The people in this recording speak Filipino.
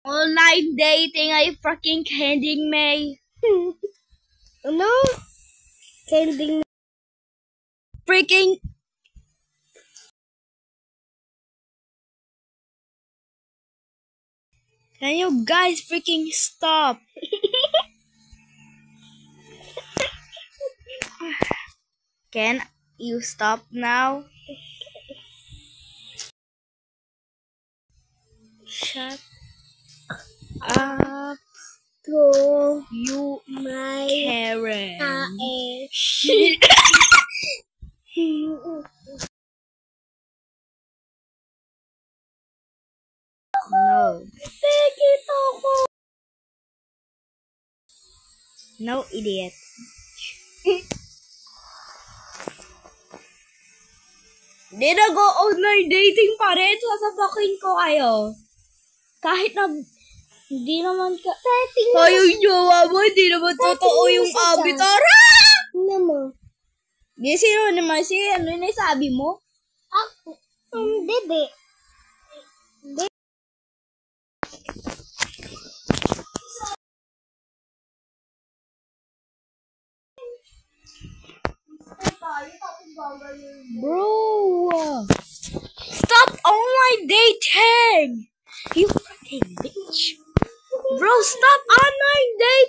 Online dating ay freaking ending, May. Ano? Ending. Freaking... Can you guys freaking stop? Can you stop now? Shut up, To you my Karen. No. Tikit ako. No, idiot. Di na go online dating pa rin. Sasapakin ko kayo. Kahit na hindi naman ka... Setting na. Kayo yung jowa mo, hindi naman totoo yung avatar. Ano mo? Di, sino naman siya? Ano yung sabi mo? Ako. Hindi. Bro! Stop online dating! You fucking bitch! Bro, stop online dating!